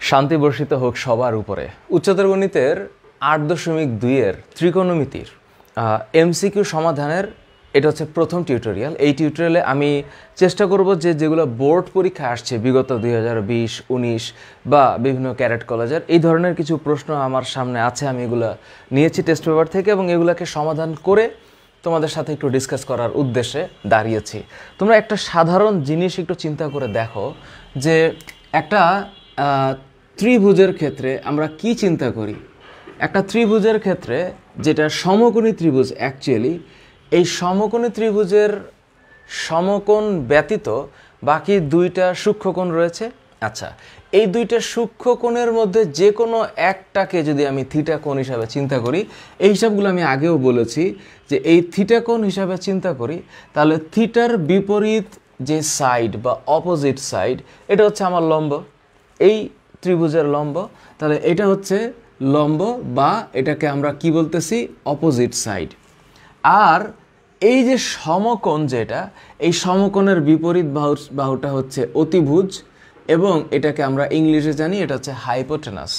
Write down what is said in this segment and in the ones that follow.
শান্তি বর্ষিত হোক সবার উপরে। উচ্চতর গণিতের ৮.২-এর ত্রিকোণমিতির এমসিকিউ সমাধানের এটা হচ্ছে প্রথম টিউটোরিয়াল। এই টিউটোরিয়ালে আমি চেষ্টা করব যেগুলো বোর্ড পরীক্ষা আসছে বিগত 2020, 19 বা বিভিন্ন ক্যাডেট কলেজের, এই ধরনের কিছু প্রশ্ন আমার সামনে আছে। আমি এগুলো নিয়েছি টেস্ট পেপার থেকে এবং এগুলোকে সমাধান করে তোমাদের সাথে একটু ডিসকাস করার উদ্দেশ্যে দাঁড়িয়েছি। তোমরা একটা সাধারণ জিনিস একটু চিন্তা করে দেখো যে একটা ত্রিভুজের ক্ষেত্রে আমরা কি চিন্তা করি। একটা ত্রিভুজের ক্ষেত্রে যেটা সমকোণী ত্রিভুজ, অ্যাকচুয়ালি এই সমকোণী ত্রিভুজের সমকোণ ব্যতীত বাকি দুইটা সূক্ষ্মকোণ রয়েছে। আচ্ছা, এই দুইটা সূক্ষ্মকোণের মধ্যে যে কোনো একটাকে যদি আমি থিটা কোণ হিসাবে চিন্তা করি, এই হিসাবগুলো আমি আগেও বলেছি যে এই থিটা কোণ হিসাবে চিন্তা করি, তাহলে থিটার বিপরীত যে সাইড বা অপোজিট সাইড, এটা হচ্ছে আমার লম্ব, এই ত্রিভুজের লম্ব। তাহলে এটা হচ্ছে লম্ব বা এটাকে আমরা কি বলতেছি, অপোজিট সাইড। আর এই যে সমকোণ, যেটা এই সমকোণের বিপরীত বাহুটা হচ্ছে অতিভুজ এবং এটাকে আমরা ইংলিশে জানি এটা হচ্ছে হাইপোটেনাস।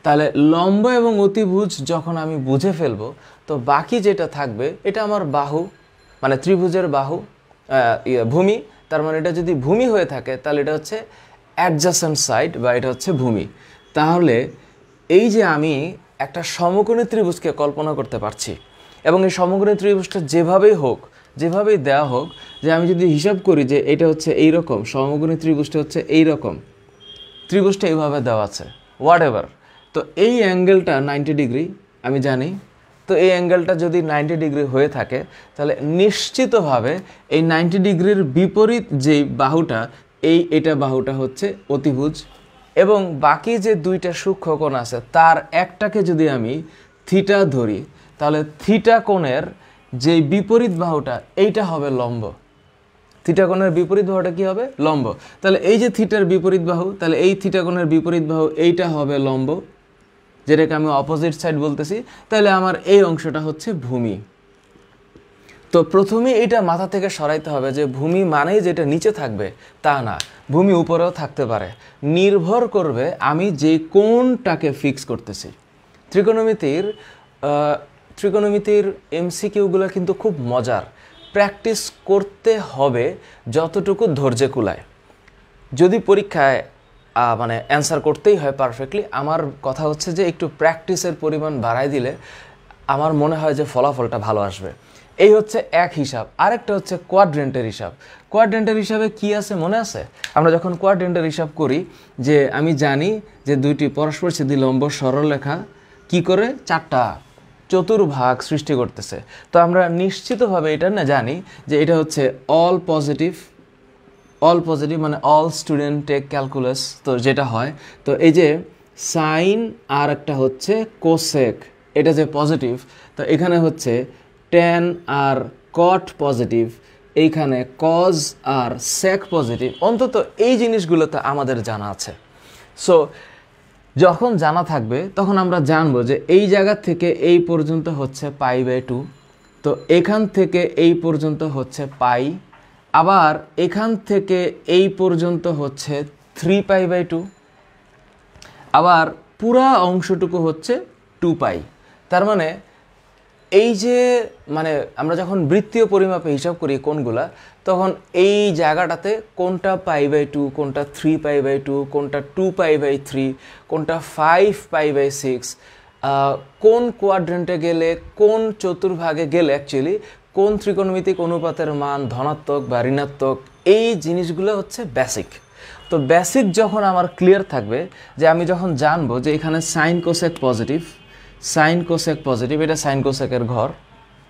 তাহলে লম্ব এবং অতিভুজ যখন আমি বুঝে ফেলবো, তো বাকি যেটা থাকবে এটা আমার বাহু, মানে ত্রিভুজের বাহু, ভূমি। তার মানে এটা যদি ভূমি হয়ে থাকে তাহলে এটা হচ্ছে অ্যাডজাসেন্ট সাইড বা এটা হচ্ছে ভূমি। তাহলে এই যে আমি একটা সমকোণী ত্রিভুজকে কল্পনা করতে পারছি এবং এই সমকোণী ত্রিভুজটা যেভাবেই হোক, যেভাবেই দেওয়া হোক, যে আমি যদি হিসাব করি যে এটা হচ্ছে এই রকম, সমকোণী ত্রিভুজটা হচ্ছে এই রকম, ত্রিভুজটা এইভাবে দেওয়া আছে, হোয়াট এভার। তো এই অ্যাঙ্গেলটা 90 ডিগ্রি আমি জানি। তো এই অ্যাঙ্গেলটা যদি 90 ডিগ্রি হয়ে থাকে তাহলে নিশ্চিতভাবে এই 90 ডিগ্রির বিপরীত যেই বাহুটা, এটা বাহুটা হচ্ছে অতিভুজ এবং বাকি যে দুইটা সূক্ষ্মকোণ আছে তার একটাকে যদি আমি থিটা ধরি, তাহলে থিটা কোণের যে বিপরীত বাহুটা এইটা হবে লম্ব। থিটা কোণের বিপরীত বাহুটা কি হবে? লম্ব। তাহলে এই যে থিটার বিপরীত বাহু, তাহলে এই থিটা কোণের বিপরীত বাহু এইটা হবে লম্ব, যেটাকে আমি অপোজিট সাইড বলতেছি। তাহলে আমার এই অংশটা হচ্ছে ভূমি। তো প্রথমে এটা মাথা থেকে সরাইতে হবে যে ভূমি মানেই যেটা নিচে থাকবে তা না, ভূমি উপরেও থাকতে পারে, নির্ভর করবে আমি যে কোণটাকে ফিক্স করতেছি। ত্রিকোণমিতির এমসিকিউগুলো কিন্তু খুব মজার, প্র্যাকটিস করতে হবে যতটুকু ধৈর্যে কুলায়। যদি পরীক্ষায় মানে অ্যান্সার করতেই হয় পারফেক্টলি, আমার কথা হচ্ছে যে একটু প্র্যাকটিসের পরিমাণ বাড়াই দিলে আমার মনে হয় যে ফলাফলটা ভালো আসবে। এই হচ্ছে এক হিসাব। আরেকটা হচ্ছে কোয়াড্রেন্টের হিসাব। কোয়াড্রেন্টের হিসাবে কি আছে মনে আছে? আমরা যখন কোয়াড্রেন্টের হিসাব করি, যে আমি জানি যে দুইটি পরস্পরচ্ছেদী লম্ব সরলরেখা কি করে চারটা চতুর্ভাগ সৃষ্টি করতেছে। তো আমরা নিশ্চিতভাবে এটা না জানি যে এটা হচ্ছে অল পজিটিভ মানে অল স্টুডেন্ট টেক ক্যালকুলাস। তো যেটা হয়, তো এই যে সাইন আর একটা হচ্ছে কোসেক, এটা যে পজিটিভ, তো এখানে হচ্ছে ট্যান আর কট পজিটিভ, এইখানে কজ আর সেক পজিটিভ। অন্তত এই জিনিসগুলো তো আমাদের জানা আছে। সো যখন জানা থাকবে তখন আমরা জানবো যে এই জায়গা থেকে এই পর্যন্ত হচ্ছে π/2, তো এখান থেকে এই পর্যন্ত হচ্ছে পাই, আবার এখান থেকে এই পর্যন্ত হচ্ছে 3π/2, আবার পুরা অংশটুকু হচ্ছে 2π। তার মানে এই যে আমরা যখন বৃত্তীয় পরিমাপে হিসাব করি কোণগুলা, তখন এই জায়গাটাতে কোনটা π/2, কোনটা 3π/2, কোনটা 2π/3, কোনটা 5π/6, কোন কোয়াড্রেন্টে গেলে, কোন চতুর্ভাগে গেলে অ্যাকচুয়ালি কোন ত্রিকোণমিতিক অনুপাতের মান ধনাত্মক বা ঋণাত্মক, এই জিনিসগুলো হচ্ছে বেসিক। তো বেসিক যখন আমার ক্লিয়ার থাকবে, যে আমি যখন জানবো যে এখানে সাইন কোসেক পজিটিভ, এটা সাইন কোসেকের ঘর,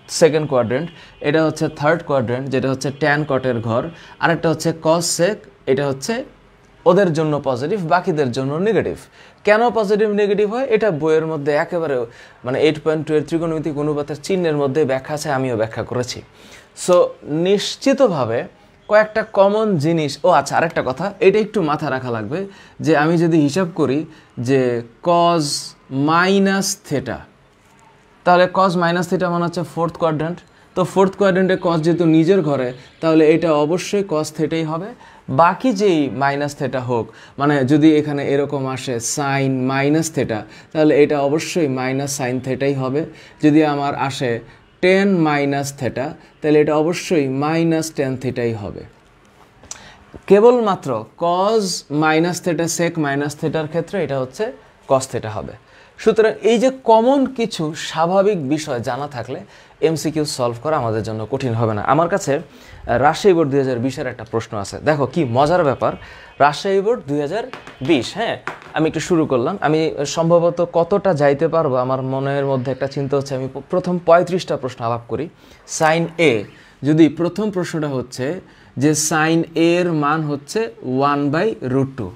সেকেন্ড কোয়াড্রেন্ট, এটা হচ্ছে থার্ড কোয়াড্রেন্ট যেটা হচ্ছে ট্যান কটের ঘর, আরেকটা হচ্ছে কস সেক, এটা হচ্ছে ওদের জন্য পজিটিভ, বাকিদের জন্য নেগেটিভ। কেন পজিটিভ নেগেটিভ হয় এটা বইয়ের মধ্যে একেবারে 8.2 এর ত্রিকোণমিতিক অনুপাতের চিহ্নের মধ্যে ব্যাখ্যা আছে, আমিও ব্যাখ্যা করেছি। সো নিশ্চিতভাবে কয়েকটা কমন জিনিস। আচ্ছা, আরেকটা কথা, এটা একটু মাথা রাখা লাগবে যে আমি যদি হিসাব করি যে কজ মাইনাস থেটা, তাহলে কজ মাইনাস থেটা মানে হচ্ছে ফোর্থ কোয়াড্রেন্ট। তো ফোর্থ কোয়াড্রেন্টে কজ যেহেতু নিজের ঘরে, তাহলে এটা অবশ্যই কজ থেটাই হবে। বাকি যেই মাইনাস থেটা হোক, মানে যদি এখানে এরকম আসে সাইন মাইনাস থেটা, তাহলে এটা অবশ্যই মাইনাস সাইন থেটাই হবে। যদি আমার আসে টেন মাইনাস থেটা, তাহলে এটা অবশ্যই মাইনাস টেন থেটাই হবে। কেবলমাত্র cos minus theta sec minus থেটার ক্ষেত্রে এটা হচ্ছে কস থেটা হবে। সুতরাং এই যে কমন কিছু স্বাভাবিক বিষয় জানা থাকলে এমসিকিউ সলভ করা আমাদের জন্য কঠিন হবে না। আমার কাছে রাজশাহী বোর্ড 2020-এর একটা প্রশ্ন আছে, দেখো কি মজার ব্যাপার। রাজশাহী বোর্ড 2020, হ্যাঁ, আমি একটু শুরু করলাম। আমি সম্ভবত কতটা যাইতে পারবো আমার মনের মধ্যে একটা চিন্তা হচ্ছে, আমি প্রথম 35টা প্রশ্ন আলাপ করি। সাইন এ, যদি প্রথম প্রশ্নটা হচ্ছে যে সাইন এ এর মান হচ্ছে 1/√2,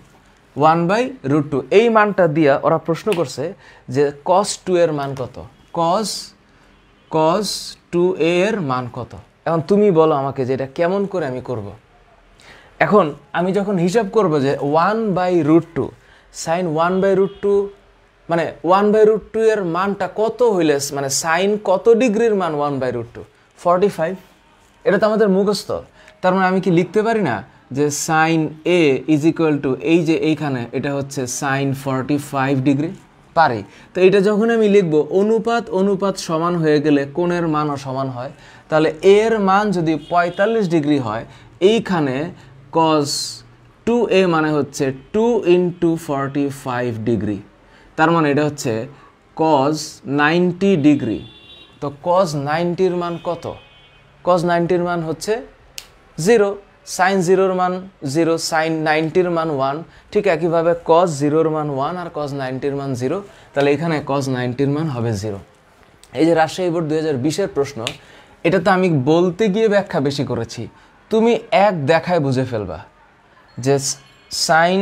1/√2, এই মানটা দিয়া ওরা প্রশ্ন করছে যে cos 2 এর মান কত, cos 2a এর মান কত। এখন তুমি বলো আমাকে যে এটা কেমন করে আমি করব। এখন আমি যখন হিসাব করব যে 1/√2 সাইন 1/√2 মানে 1/√2 এর মানটা কত হইলে, মানে সাইন কত ডিগ্রির মান 1/√2, 45। এটা তো আমাদের মুখস্থ। তার মানে আমি কি লিখতে পারি না যে sine A is equal to এই যে এইখানে এটা হচ্ছে সাইন 45 ডিগ্রি, পারি। তো এটা যখন আমি লিখবো অনুপাত সমান হয়ে গেলে কোণের মানও সমান হয়, তাহলে এর মান যদি 45 ডিগ্রি হয়, এইখানে cos 2a মানে হচ্ছে 2 × 45 ডিগ্রি, তার মানে এটা হচ্ছে cos 90 ডিগ্রি। তো cos 90-র মান কত? cos 90-র মান হচ্ছে 0, সাইন 0-র মান 0, সাইন 90-র মান 1, ঠিক একইভাবে cos 0-র মান 1 আর cos 90-র মান 0, তাহলে এখানে cos 90-র মান হবে 0। এই যে রাজশাহী বোর্ড 2020-এর প্রশ্ন, এটা তো আমি বলতে গিয়ে ব্যাখ্যা বেশি করেছি, তুমি এক দেখায় বুঝে ফেলবা যে সাইন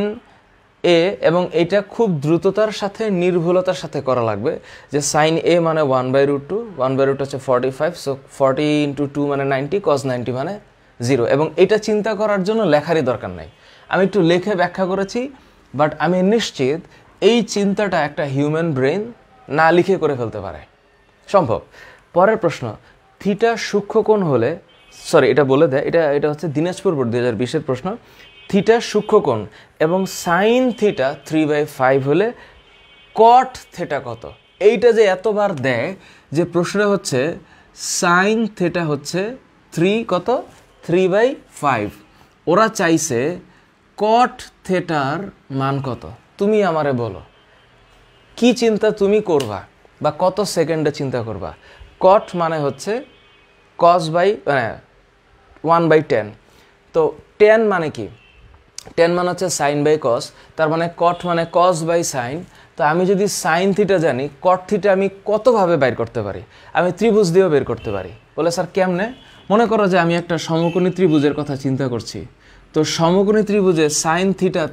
এ, এবং এটা খুব দ্রুততার সাথে নির্ভুলতার সাথে করা লাগবে যে সাইন এ মানে 1/√2, 1/√2 হচ্ছে 45, সো 40 × 2 মানে 90, cos 90 মানে 0। এবং এটা চিন্তা করার জন্য লেখারই দরকার নাই, আমি একটু লিখে ব্যাখ্যা করেছি, বাট আমি নিশ্চিত এই চিন্তাটা একটা হিউম্যান ব্রেন না লিখে করে ফেলতে পারে, সম্ভব। পরের প্রশ্ন, থিটা সূক্ষ্মকোণ হলে, সরি এটা বলে দেয়, এটা হচ্ছে দিনাজপুর বোর্ড 2020-এর প্রশ্ন। থিটা সূক্ষ্মকোণ এবং সাইন থিটা 3/5 হলে কট থিটা কত? এইটা যে এতবার দেয় যে প্রশ্নটা হচ্ছে সাইন থিটা হচ্ছে 3/5, ওরা চাইছে কট থিটার মান কত। তুমি আমারে বলো কি চিন্তা তুমি করবা বা কত সেকেন্ডে চিন্তা করবা। কট মানে হচ্ছে cos 1/10, তো 10 মানে কি? 10 মানে হচ্ছে সাইন বাই কস, তার মানে কট মানে cos বাই সাইন। তো আমি যদি সাইন থিটা জানি, কট থিটা আমি কতভাবে বের করতে পারি? আমি ত্রিভুজ দিয়েও বের করতে পারি। বলে স্যার কেমনে? মনে করো যে আমি একটা সমকোণী ত্রিভুজের কথা চিন্তা করছি, তো সমকোণী ত্রিভুজে সাইন থিটা,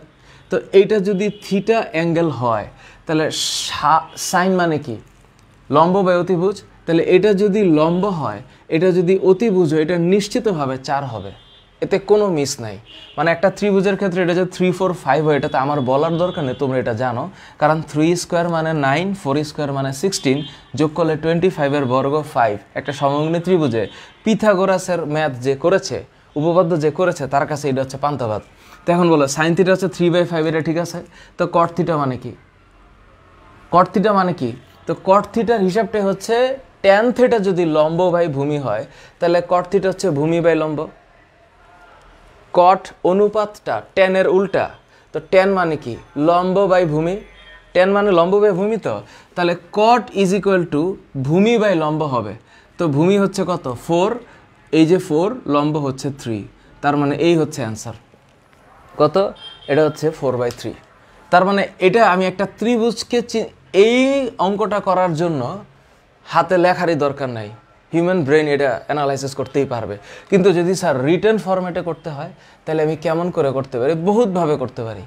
তো এইটা যদি থিটা অ্যাঙ্গেল হয়, তাহলে সাইন মানে কি? লম্ব বাই অতিভুজ। তাহলে এটা যদি লম্ব হয়, এটা যদি অতিভুজ হয়, এটা নিশ্চিতভাবে 4 হবে, এতে কোনো মিস নাই। মানে একটা ত্রিভুজের ক্ষেত্রে এটা যে 3, 4, 5 হয়, এটা তো আমার বলার দরকার নেই, তোমরা এটা জানো। কারণ 3² মানে 9, 4² মানে 16, যোগ করলে 25-এর বর্গ 5। একটা সমকোণী ত্রিভুজে পিথাগোরাসের ম্যাথ যে করেছে, উপপাদ্য যে করেছে, তার কাছে এটা হচ্ছে পান্তাভাত। তো এখন বলো সাইন থিটা হচ্ছে 3/5, এটা ঠিক আছে। তো কট থিটা মানে কি? কট থিটা মানে কি? তো কট থিটার হিসাবটাই হচ্ছে ট্যান থিটা যদি লম্ব বাই ভূমি হয়, তাহলে কট থিটা হচ্ছে ভূমি বাই লম্ব। কট অনুপাতটা ট্যানের উল্টা, তো ট্যান মানে কি? লম্ব বাই ভূমি। ট্যান মানে লম্ব বাই ভূমি, তো তাহলে কট ইজ ইকুয়াল টু ভূমি বাই লম্ব হবে। তো ভূমি হচ্ছে কত? 4, এই যে 4, লম্ব হচ্ছে 3, তার মানে এই হচ্ছে অ্যান্সার। কত? এটা হচ্ছে 4/3। তার মানে এটা আমি একটা ত্রিভুজকে এই অঙ্কটা করার জন্য হাতে লেখারই দরকার নাই, হিউম্যান ব্রেন এটা অ্যানালাইসিস করতেই পারবে। কিন্তু যদি স্যার রিটেন ফরম্যাটে করতে হয়, তাহলে আমি কেমন করে করতে পারি? বহুতভাবে করতে পারি।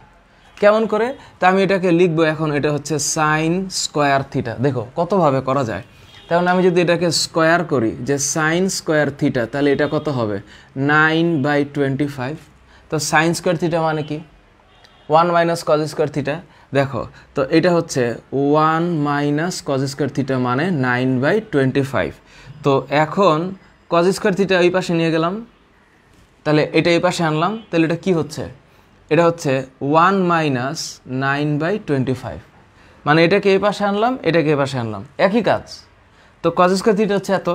কেমন করে? তা আমি এটাকে লিখবো এখন, এটা হচ্ছে সাইন স্কোয়ার থিটা। দেখো কতভাবে করা যায়। তাহলে আমি যদি এটাকে স্কোয়ার করি, যে সাইন স্কোয়ার থিটা, তাহলে এটা কত হবে? 9/25। তো সাইন স্কোয়ার থিটা মানে কি? 1 - cos স্কোয়ার থিটা। দেখো তো এটা হচ্ছে 1 - cos স্কোয়ার থিটা মানে 9/25। তো এখন cos স্কোয়ার থিটা ওই পাশে নিয়ে গেলাম, তাহলে এটা এই পাশে আনলাম, তাহলে এটা কি হচ্ছে, এটা হচ্ছে 1 মাইনাস 9/25, মানে এটাকে এই পাশে আনলাম, এটাকে এই পাশে আনলাম, একই কাজ। তো কজ স্কয়ার থিটা হচ্ছে এত,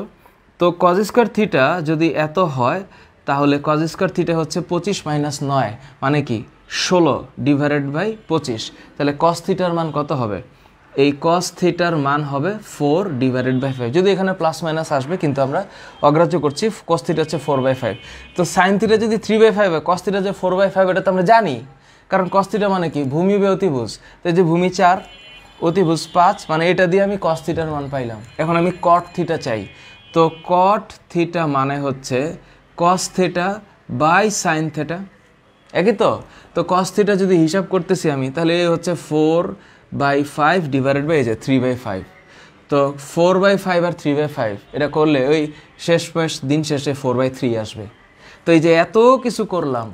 তো কজ স্কয়ার থিটা যদি এত হয় তাহলে কজ স্কয়ার থিটা হচ্ছে 25 মাইনাস 9 মানে কি 16 ডিভাইডেড বাই 25, তাহলে কস থিটার মান কত হবে, এই কস থিটার মান হবে 4 ডিভাইডেড বাই 5, যদি এখানে প্লাস মাইনাস আসবে কিন্তু আমরা অগ্রাহ্য করছি, কস থিটা হচ্ছে 4/5। তো সাইন থিটা যদি 3/5 হয়, কস থিটা যে 4/5 এটা তো আমরা জানি, কারণ কস থিটা মানে কি ভূমি বে অতিভুজ, তো যে ভূমি 4 অতিভুজ 5, মানে এটা দিয়ে আমি কস থিটার মান পাইলাম। এখন আমি কট থিটা চাই, তো কট থিটা মানে হচ্ছে cos theta by sine theta, একই তো। তো কস থিটা যদি হিসাব করতেছি আমি, তাহলে এই হচ্ছে 4/5 ডিভাইডেড বাই এই যে 3/5, তো 4/5 আর 3/5 এটা করলে ওই শেষমেশ দিন শেষে 4/3 আসবে। তো এই যে এত কিছু করলাম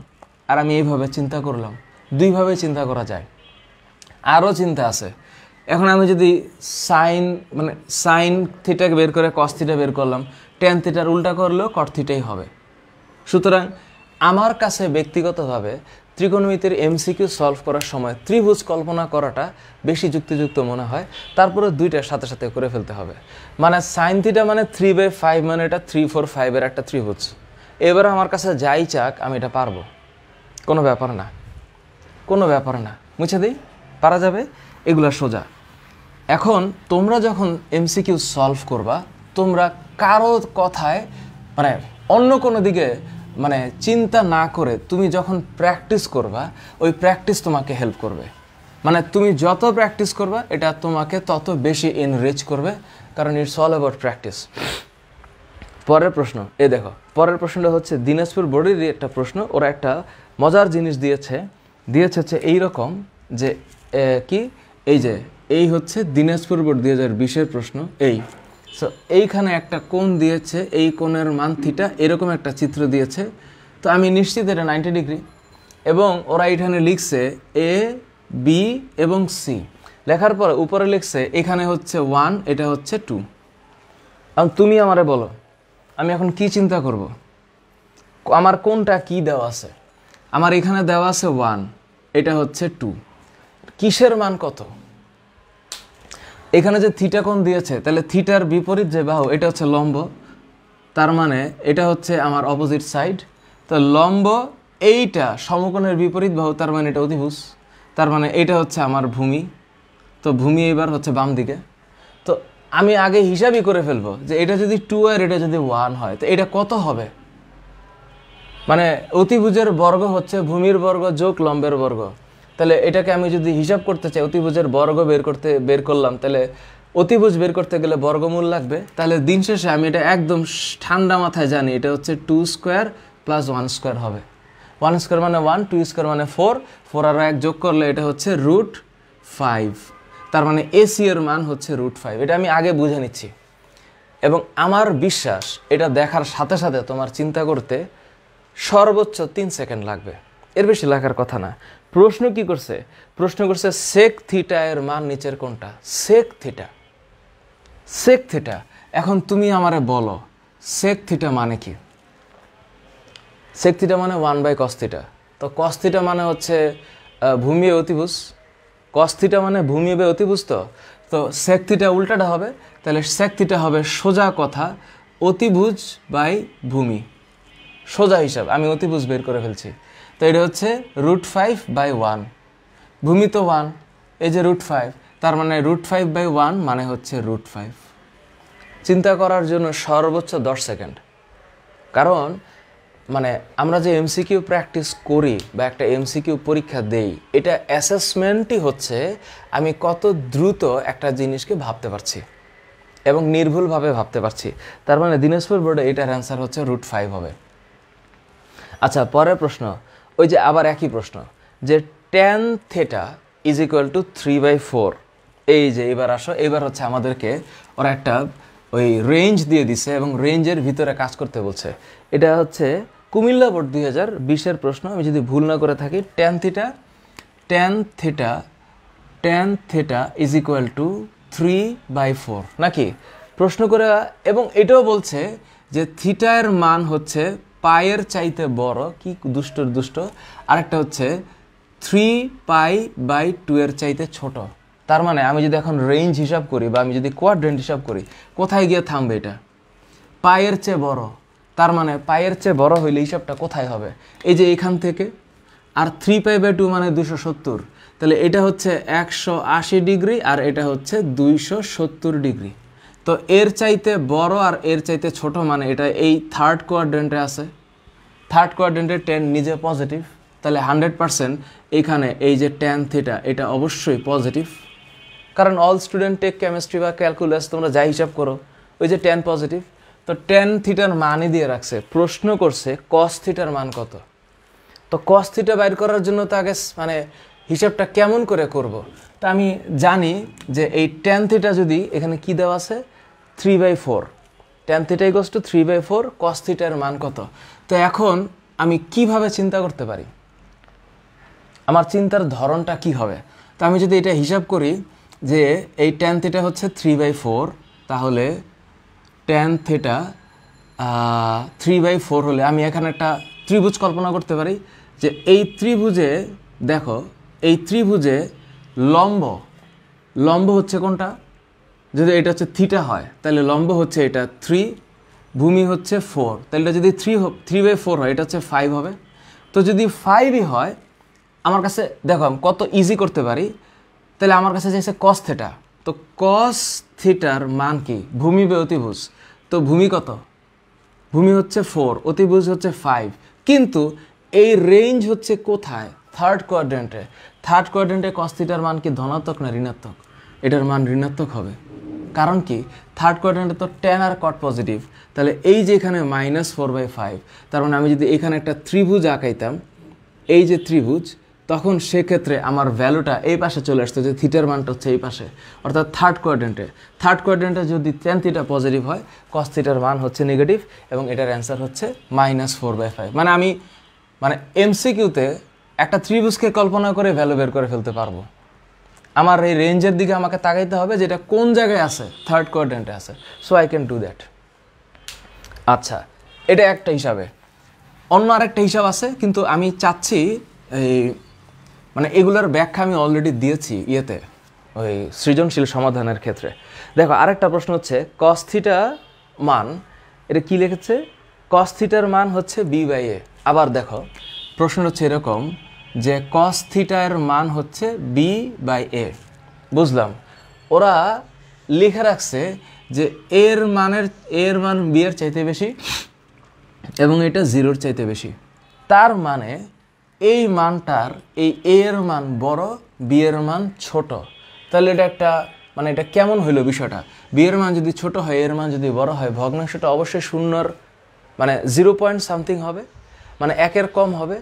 আর আমি এইভাবে চিন্তা করলাম, দুইভাবে চিন্তা করা যায়, আরও চিন্তা আছে। এখন আমি যদি সাইন থিটাকে বের করে কস থিটা বের করলাম, ট্যান থিটার উল্টা করলেও কট থিটাই হবে। সুতরাং আমার কাছে ব্যক্তিগতভাবে ত্রিকোণমিতির এমসিকিউ সলভ করার সময় ত্রিভুজ কল্পনা করাটা বেশি যুক্তিযুক্ত মনে হয়, তারপরে দুইটার সাথে সাথে করে ফেলতে হবে। মানে সাইন থিটা মানে 3/5, মানে এটা 3, 4, 5 এর একটা ত্রিভুজ। এবারে আমার কাছে যাই চাক আমি এটা পারবো, কোনো ব্যাপার না, কোনো ব্যাপার না, মুছে দিই, পারা যাবে, এগুলা সোজা। এখন তোমরা যখন এমসিকিউ সলভ করবা, তোমরা কারো কথায় মানে অন্য কোনো দিকে মানে চিন্তা না করে তুমি যখন প্র্যাকটিস করবা, ওই প্র্যাকটিস তোমাকে হেল্প করবে। মানে তুমি যত প্র্যাকটিস করবা এটা তোমাকে তত বেশি এনরিচ করবে, কারণ ইটস অল অ্যাবাউট প্র্যাকটিস। পরের প্রশ্ন, এই দেখো পরের প্রশ্নটা হচ্ছে দিনাজপুর বোর্ডেরই একটা প্রশ্ন, ওরা একটা মজার জিনিস দিয়েছে হচ্ছে এইরকম যে কি এই যে এই হচ্ছে দিনাজপুর বোর্ড 2020-এর প্রশ্ন। এই সো এইখানে একটা কোণ দিয়েছে, এই কোণের মান থিটা, এরকম একটা চিত্র দিয়েছে। তো আমি নিশ্চিত এটা 90 ডিগ্রি, এবং ওরা এখানে লিখছে এ বি এবং সি, লেখার পরে উপরে লিখছে এখানে হচ্ছে 1, এটা হচ্ছে 2। এখন তুমি আমারে বলো আমি এখন কি চিন্তা করব, আমার কোনটা কি দেওয়া আছে, আমার এখানে দেওয়া আছে 1, এটা হচ্ছে 2, কিসের মান কত, এখানে যে থিটা কোণ দিয়েছে তাহলে থিটার বিপরীত যে বাহু এটা হচ্ছে লম্ব, তার মানে এটা হচ্ছে আমার অপোজিট সাইড। তো লম্ব এইটা সমকোণের বিপরীত বাহু, তার মানে এটা অতিভুজ, তার মানে এটা হচ্ছে আমার ভূমি। তো ভূমি এবার হচ্ছে বাম দিকে। তো আমি আগে হিসাবই করে ফেলবো যে এটা যদি 2 আর এটা যদি 1 হয় তো এটা কত হবে, মানে অতিভুজের বর্গ হচ্ছে ভূমির বর্গ যোগ লম্বের বর্গ। তাহলে এটাকে আমি যদি হিসাব করতে চাই, অতিভুজের বর্গ বের করলাম, তাহলে অতিভুজ বের করতে গেলে বর্গমূল লাগবে। তাহলে দিন শেষে আমি এটা একদম ঠান্ডা মাথায় জানি এটা হচ্ছে 2 স্কোয়ার প্লাস 1 স্কোয়ার হবে। 1 স্কোয়ার মানে 1, 2 স্কোয়ার মানে 4, 4 আর 1 যোগ করলে এটা হচ্ছে √5, তার মানে এসি এর মান হচ্ছে √5। এটা আমি আগে বুঝে নিচ্ছি, এবং আমার বিশ্বাস এটা দেখার সাথে সাথে তোমার চিন্তা করতে সর্বোচ্চ 3 সেকেন্ড লাগবে, এর বেশি লাগার কথা না। প্রশ্ন কি করছে, প্রশ্ন করছে সেক থিটা এর মান নিচের কোনটা, সেক থিটা, সেক থিটা। এখন তুমি আমারে বলো সেক থিটা মানে কি, সেক থিটা মানে 1/cos থিটা। তো cos থিটা মানে হচ্ছে ভূমি অতিভুজ, cos থিটা মানে ভূমি বে অতিভুজ। তো সেক থিটা উল্টাটা হবে, তাহলে সেক থিটা হবে সোজা কথা অতিভুজ বাই ভূমি, সোজা হিসাব আমি অতিভুজ বের করে ফেলছি। তো এটা হচ্ছে √5/1, ভূমি তো 1, এই যে √5, তার মানে √5/1 মানে হচ্ছে √5। চিন্তা করার জন্য সর্বোচ্চ 10 সেকেন্ড, কারণ মানে আমরা যে এমসিকিউ প্র্যাকটিস করি বা একটা এমসিকিউ পরীক্ষা দেই, এটা অ্যাসেসমেন্টই হচ্ছে আমি কত দ্রুত একটা জিনিসকে ভাবতে পারছি এবং নির্ভুলভাবে ভাবতে পারছি। তার মানে দিনাজপুর বোর্ডে এটার অ্যান্সার হচ্ছে √5 হবে। আচ্ছা, পরের প্রশ্ন, ওই যে আবার একই প্রশ্ন যে tan θ = 3/4। এই যে এবার আসো, এবার হচ্ছে আমাদেরকে ওরা একটা ওই রেঞ্জ দিয়ে দিছে এবং রেঞ্জের ভিতরে কাজ করতে বলছে। এটা হচ্ছে কুমিল্লা বোর্ড 2020-এর প্রশ্ন, আমি যদি ভুল না করে থাকি। tan θ = 3/4 নাকি প্রশ্ন করে, এবং এটাও বলছে যে থিটা এর মান হচ্ছে পায়ের চাইতে বড়, কি দুষ্টর দুষ্ট, আরেকটা হচ্ছে 3π/2 এর চাইতে ছোট। তার মানে আমি যদি এখন রেঞ্জ হিসাব করি বা আমি যদি কোয়াড্রেন্ট হিসাব করি, কোথায় গিয়ে থামবে এটা? পায়ের চেয়ে বড়। তার মানে পায়ের চেয়ে বড় হইলে হিসাবটা কোথায় হবে? এই যে এখান থেকে। আর 3π/2 মানে 270, তাহলে এটা হচ্ছে 180 ডিগ্রি আর এটা হচ্ছে 270 ডিগ্রি। তো এর চাইতে বড় আর এর চাইতে ছোট মানে এটা এই থার্ড কোয়াড্রেন্টে আছে। থার্ড কোয়াড্রেন্টে tan নিজে পজিটিভ, তাহলে 100% এখানে এই যে tan থিটা এটা অবশ্যই পজিটিভ, কারণ অল স্টুডেন্ট টেক কেমিস্ট্রি বা ক্যালকুলাস, তোমরা যাই হিসাব করো ওই যে tan পজিটিভ। তো tan থিটার মানই দিয়ে রাখছে, প্রশ্ন করছে cos থিটার মান কত। তো cos থিটা বাইর করার জন্য তো আগে মানে হিসাবটা কেমন করে করব। তা আমি জানি যে এই tan থিটা যদি এখানে কি দেওয়া আছে 3/4, tan theta equals to 3/4, cos থিটার মান কত। তো এখন আমি কিভাবে চিন্তা করতে পারি, আমার চিন্তার ধরনটা কি হবে? তো আমি যদি এটা হিসাব করি যে এই tan থিটা হচ্ছে 3/4, তাহলে tan থিটা 3/4 হলে আমি এখানে একটা ত্রিভুজ কল্পনা করতে পারি যে এই ত্রিভুজে দেখো, এই ত্রিভুজে লম্ব হচ্ছে কোনটা? যদি এটা হচ্ছে থিটা হয় তাহলে লম্ব হচ্ছে এটা 3, ভূমি হচ্ছে 4, তাহলে এটা যদি 3/4 হয় এটা হচ্ছে 5 হবে। তো যদি 5ই হয়, আমার কাছে দেখো আমি কত ইজি করতে পারি। তাহলে আমার কাছে চাইছে cos থিটা, তো cos থিটার মান কি? ভূমি বা অতিভুজ? তো ভূমি কত? ভূমি হচ্ছে 4, অতিভুজ হচ্ছে 5, কিন্তু এই রেঞ্জ হচ্ছে কোথায়? থার্ড কোয়াড্রেন্টে। থার্ড কোয়াড্রেন্টে cos থিটার মান কি ধনাত্মক না ঋণাত্মক? এটার মান ঋণাত্মক হবে, কারণ কি থার্ড কোয়াড্রেন্টে তো tan আর cot পজিটিভ। তাহলে এই যে এখানে -4/5, তার মানে আমি যদি এখানে একটা ত্রিভুজ আঁকাইতাম, এই যে ত্রিভুজ, তখন সেক্ষেত্রে আমার ভ্যালুটা এই পাশে চলে আসতো, যে থিটার মানটা হচ্ছে এই পাশে, অর্থাৎ থার্ড কোয়াড্রেন্টে যদি tan থিটা পজিটিভ হয়, cos থিটার মান হচ্ছে নেগেটিভ, এবং এটার অ্যান্সার হচ্ছে -4/5। মানে আমি এমসিকিউতে একটা ত্রিভুজকে কল্পনা করে ভ্যালু বের করে ফেলতে পারবো। আমার এই রেঞ্জের দিকে আমাকে তাকাইতে হবে যেটা কোন জায়গায় আছে, থার্ড কোয়াড্রেন্টে আছে। So I can do that. আচ্ছা, এটা একটা হিসাবে। অন্য আরেকটা হিসাব আছে, কিন্তু আমি চাচ্ছি এই এগুলোর ব্যাখ্যা আমি অলরেডি দিয়েছি ইয়েতে, ওই সৃজনশীল সমাধানের ক্ষেত্রে। দেখো আরেকটা প্রশ্ন হচ্ছে cos থিটা মান, এটা কি লিখেছে? cos থিটার মান হচ্ছে b/a। আবার দেখো প্রশ্ন হচ্ছে এরকম যে cos থিটার মান হচ্ছে b/a। বুঝলাম, ওরা লিখে রাখছে যে এর মান b এর চাইতে বেশি এবং এটা 0-র চাইতে বেশি। তার মানে এই মানটার এই a এর মান বড়, b এর মান ছোট। তাহলে এটা একটা এটা কেমন হইলো বিষয়টা? b এর মান যদি ছোট হয়, a এর মান যদি বড় হয়, ভগ্নাংশটা অবশ্যই শূন্যর 0 পয়েন্ট সামথিং হবে, 1-এর কম হবে।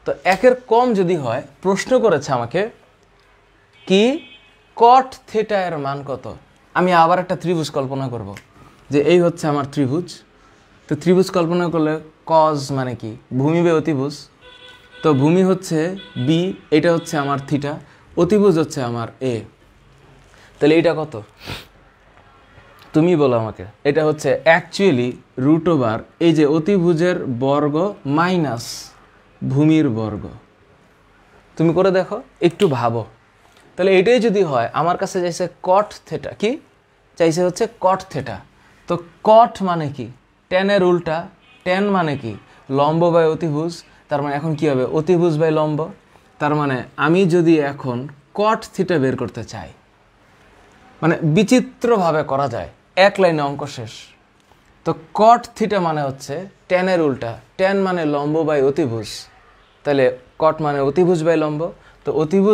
তো 1-এর কম যদি হয়, প্রশ্ন করেছে আমাকে কি cot থিটা এর মান কত। আমি আবার একটা ত্রিভুজ কল্পনা করব যে এই হচ্ছে আমার ত্রিভুজ। তো ত্রিভুজ কল্পনা করলে cos মানে কি? ভূমি বা অতিভুজ। তো ভূমি হচ্ছে b, এটা হচ্ছে আমার থিটা, অতিভুজ হচ্ছে আমার a। তাহলে এটা কত তুমি বলো আমাকে? এটা হচ্ছে অ্যাকচুয়ালি √, এই যে অতিভুজের বর্গ মাইনাস ভূমির বর্গ। তুমি করে দেখো, একটু ভাবো। তাহলে এটাই যদি হয়, আমার কাছে চাইছে cot থিটা, কি চাইছে হচ্ছে cot থিটা। তো cot মানে কি? tan এর উল্টা। tan মানে কি? লম্ব বাই অতিভুজ। তার মানে এখন কি হবে? অতিভুজ বাই লম্ব। তার মানে আমি যদি এখন cot থিটা বের করতে চাই, বিচিত্রভাবে করা যায়, এক লাইনে অঙ্ক শেষ। তো cot থিটা মানে হচ্ছে tan এর উল্টা। tan মানে লম্ব বাই অতিভুজ, তাহলে cot মানে অতিভুজ বাই লম্ব। তো অতিভুজ